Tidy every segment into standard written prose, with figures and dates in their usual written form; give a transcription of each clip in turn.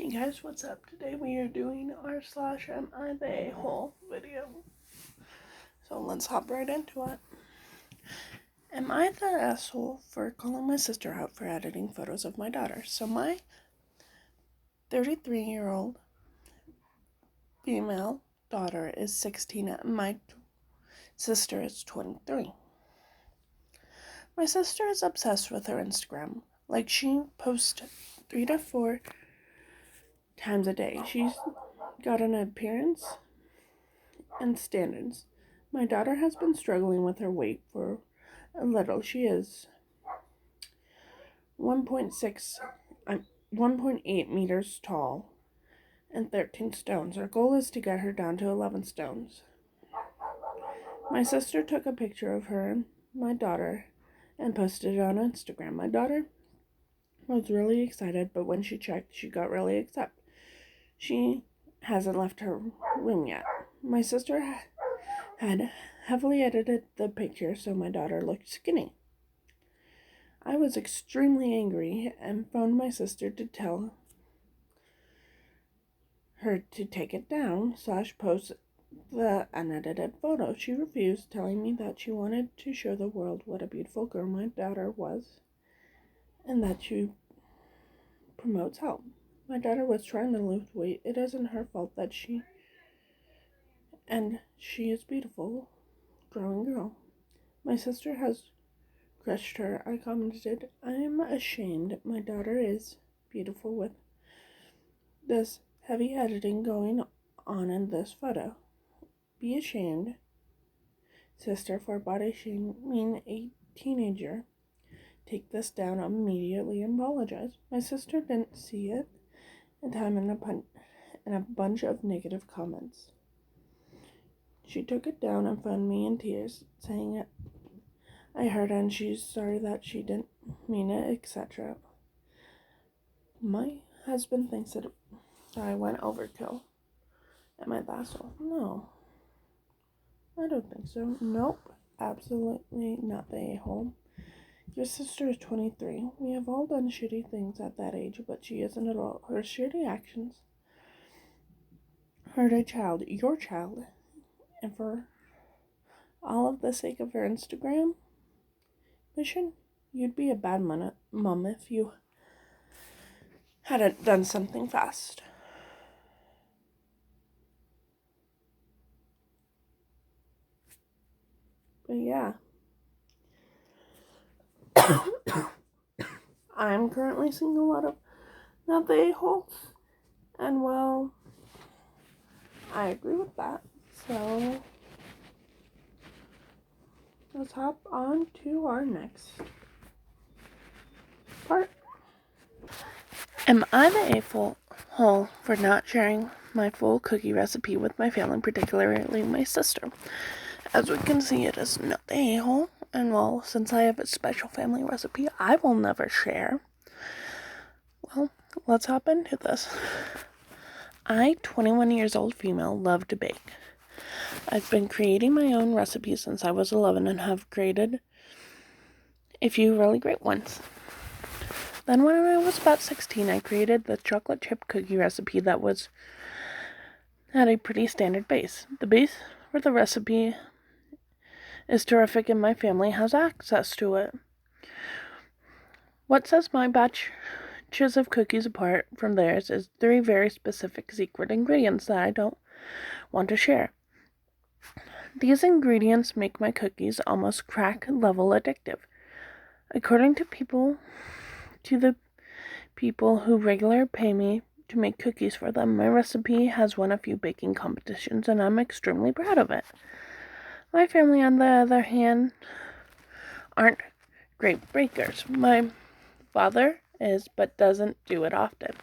Hey guys, what's up? Today we are doing r/am I the a-hole video. So let's hop right into it. Am I the asshole for calling my sister out for editing photos of my daughter? So my 33-year-old female daughter is 16 and my sister is 23. My sister is obsessed with her Instagram. Like, she posts 3 to 4 times a day. She's got an appearance and standards. My daughter has been struggling with her weight for a little. She is 1.8 meters tall and 13 stones. Our goal is to get her down to 11 stones. My sister took a picture of her and my daughter and posted it on Instagram. My daughter was really excited, but when she checked, she got really upset. She hasn't left her room yet. My sister had heavily edited the picture so my daughter looked skinny. I was extremely angry and phoned my sister to tell her to take it down / post the unedited photo. She refused, telling me that she wanted to show the world what a beautiful girl my daughter was and that she promotes health. My daughter was trying to lose weight. It isn't her fault that she is beautiful, growing girl. My sister has crushed her. I commented, I am ashamed my daughter is beautiful with this heavy editing going on in this photo. Be ashamed, sister, for body shaming a teenager. Take this down immediately and apologize. My sister didn't see it in time and a bunch of negative comments. She took it down and phoned me in tears, saying it. I heard and she's sorry that she didn't mean it, etc. My husband thinks that I went overkill. Am I the asshole? No. I don't think so. Nope. Absolutely not the a-hole. Your sister is 23. We have all done shitty things at that age, but she isn't at all. Her shitty actions hurt a child, your child, and for all of the sake of her Instagram mission, you'd be a bad mom if you hadn't done something fast. But yeah. I'm currently seeing a lot of not the a-holes, and well, I agree with that. So let's hop on to our next part. Am I the a-hole for not sharing my full cookie recipe with my family, particularly my sister? As we can see, it is not the a-hole, and well, since I have a special family recipe I will never share, well, let's hop into this. I, 21 years old female, love to bake. I've been creating my own recipes since I was 11 and have created a few really great ones. Then when I was about 16, I created the chocolate chip cookie recipe that had a pretty standard base. The base for the recipe is terrific and my family has access to it. What sets my batches of cookies apart from theirs is 3 very specific secret ingredients that I don't want to share. These ingredients make my cookies almost crack-level addictive. According to the people who regularly pay me to make cookies for them, my recipe has won a few baking competitions and I'm extremely proud of it. My family, on the other hand, aren't great bakers. My father is, but doesn't do it often.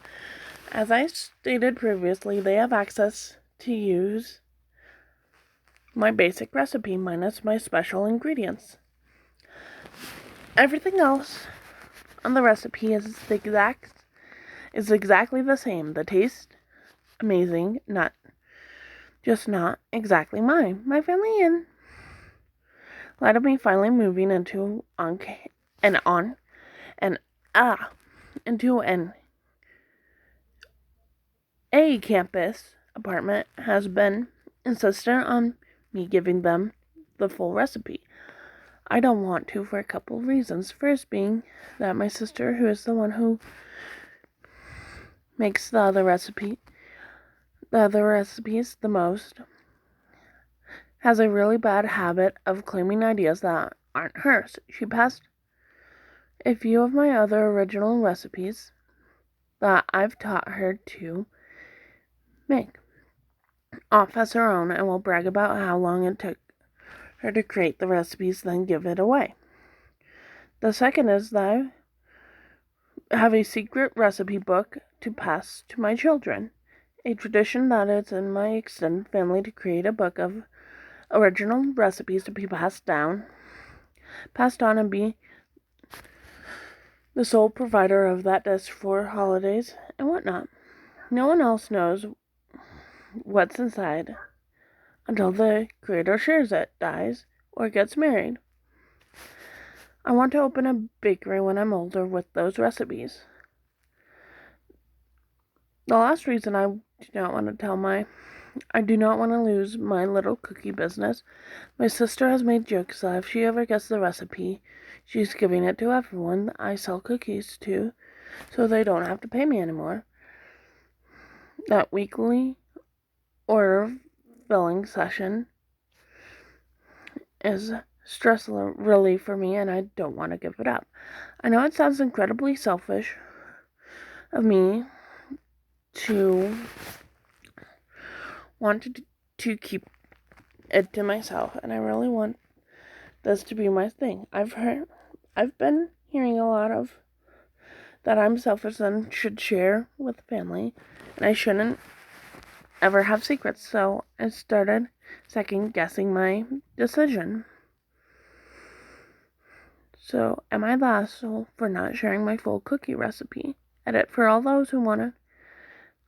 As I stated previously, they have access to use my basic recipe minus my special ingredients. Everything else on the recipe is exactly the same. The taste, amazing, not exactly mine. My family in light of me finally moving into an a campus apartment has been insistent on me giving them the full recipe. I don't want to for a couple of reasons. First being that my sister, who is the one who makes the other recipes the most, has a really bad habit of claiming ideas that aren't hers. She passed a few of my other original recipes that I've taught her to make off as her own and will brag about how long it took her to create the recipes, then give it away. The second is that I have a secret recipe book to pass to my children, a tradition that is in my extended family to create a book of original recipes to be passed on, and be the sole provider of that dish for holidays and whatnot. No one else knows what's inside until the creator shares it, dies, or gets married. I want to open a bakery when I'm older with those recipes. The last reason I do not want to lose my little cookie business. My sister has made jokes that if she ever gets the recipe, she's giving it to everyone I sell cookies to, so they don't have to pay me anymore. That weekly order filling session is stress relief for me, and I don't want to give it up. I know it sounds incredibly selfish of me to want to keep it to myself, and I really want this to be my thing. I've been hearing a lot of that I'm selfish and should share with family, and I shouldn't ever have secrets, so I started second guessing my decision. So, am I the asshole for not sharing my full cookie recipe? Edit for all those who want it.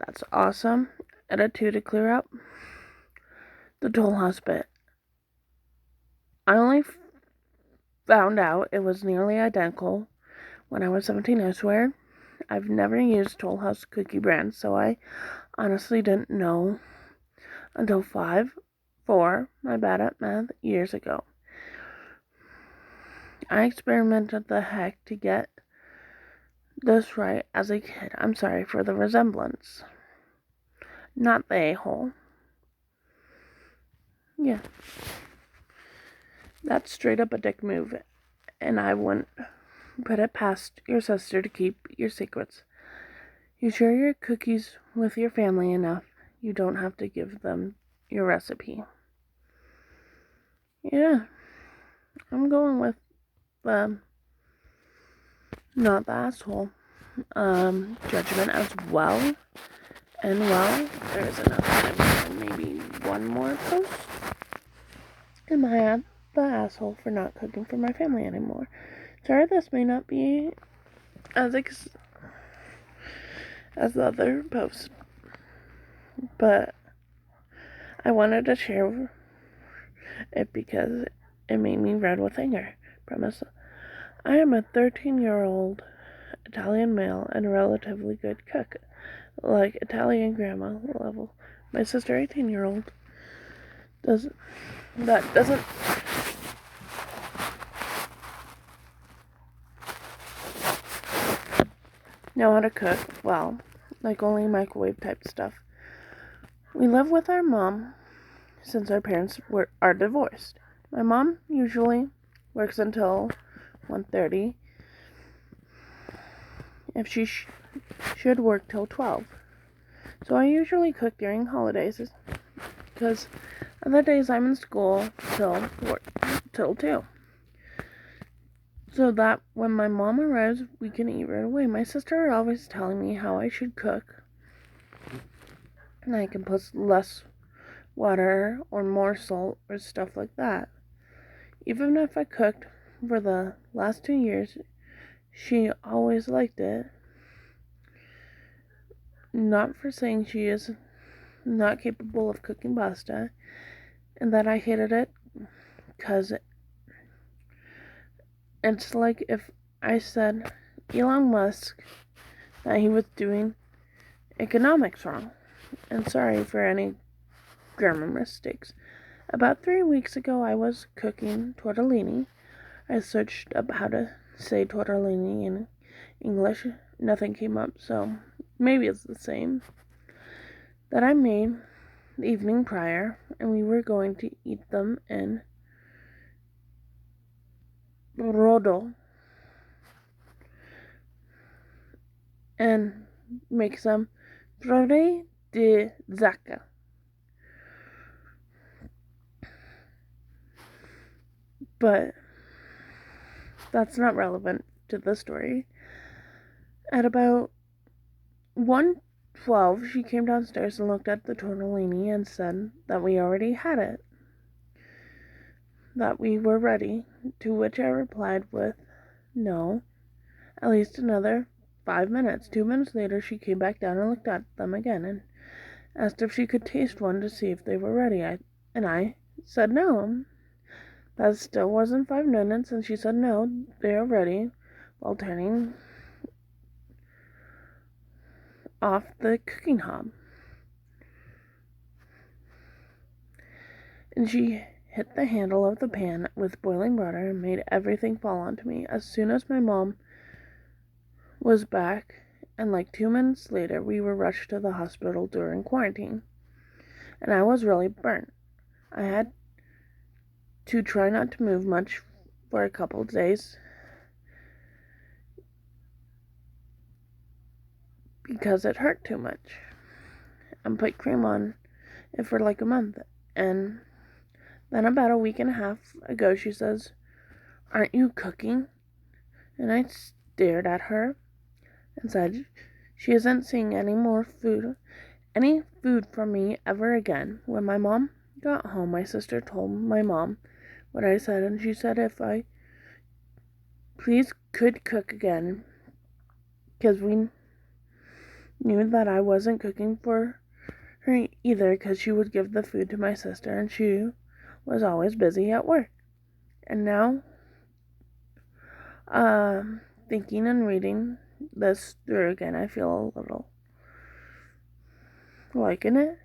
That's awesome. Edit 2 to clear up the Toll House bit. I only found out it was nearly identical when I was 17. I swear I've never used Toll House cookie brand, so I honestly didn't know until 4, my bad at math, years ago. I experimented the heck to get this right as a kid. I'm sorry for the resemblance. Not the a-hole. Yeah. That's straight up a dick move, and I wouldn't put it past your sister to keep your secrets. You share your cookies with your family enough, you don't have to give them your recipe. Yeah, I'm going with not the asshole judgment as well. And well, there's enough time for maybe one more post. Am I the asshole for not cooking for my family anymore? Sorry, this may not be as the other post, but I wanted to share it because it made me red with anger. Premise: I am a 13-year-old Italian male and a relatively good cook, like Italian grandma level. My sister, 18-year-old, doesn't know how to cook well, like only microwave type stuff. We live with our mom since our parents are divorced. My mom usually works until 1:30 if she should work till 12. So I usually cook during holidays because other days I'm in school till 2. So that when my mom arrives, we can eat right away. My sister is always telling me how I should cook, and I can put less water or more salt or stuff like that. Even if I cooked for the last 2 years, she always liked it. Not for saying she is not capable of cooking pasta, and that I hated it, because it's like if I said Elon Musk that he was doing economics wrong. and sorry for any grammar mistakes. About 3 weeks ago, I was cooking tortellini. I searched up how to say tortellini in English. Nothing came up, so maybe it's the same. That I made the evening prior, and we were going to eat them in brodo and make some frore de zacca. But that's not relevant to the story. At about 1:12, she came downstairs and looked at the tortellini and said that we already had it, that we were ready, to which I replied with, no, at least another 5 minutes. 2 minutes later, she came back down and looked at them again and asked if she could taste one to see if they were ready. I said no. That still wasn't 5 minutes, and she said no, they are ready, while turning off the cooking hob. And she hit the handle of the pan with boiling water and made everything fall onto me. As soon as my mom was back, and like 2 minutes later, we were rushed to the hospital during quarantine. And I was really burnt. I had to try not to move much for a couple of days because it hurt too much, and put cream on it for like a month. And then about a week and a half ago, she says, aren't you cooking? And I stared at her and said, she isn't seeing any food from me ever again. When my mom got home, my sister told my mom what I said, and she said if I please could cook again, because we knew that I wasn't cooking for her either, because she would give the food to my sister, and she was always busy at work. And now, thinking and reading this through again, I feel a little like a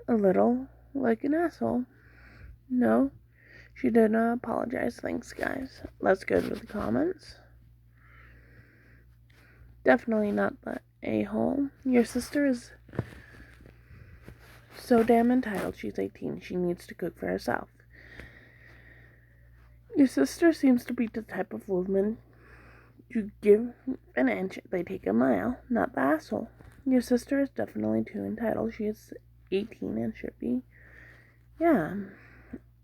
little like an asshole. No, she did not apologize. Thanks, guys. Let's go to the comments. Definitely not the a-hole. Your sister is so damn entitled. She's 18. She needs to cook for herself. Your sister seems to be the type of woman to give an inch, they take a mile. Not the asshole. Your sister is definitely too entitled. She is 18 and should be. Yeah.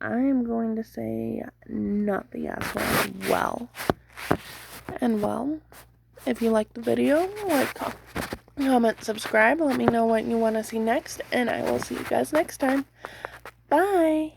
I am going to say not the asshole as well. And well, if you liked the video, like, comment, subscribe. Let me know what you want to see next, and I will see you guys next time. Bye!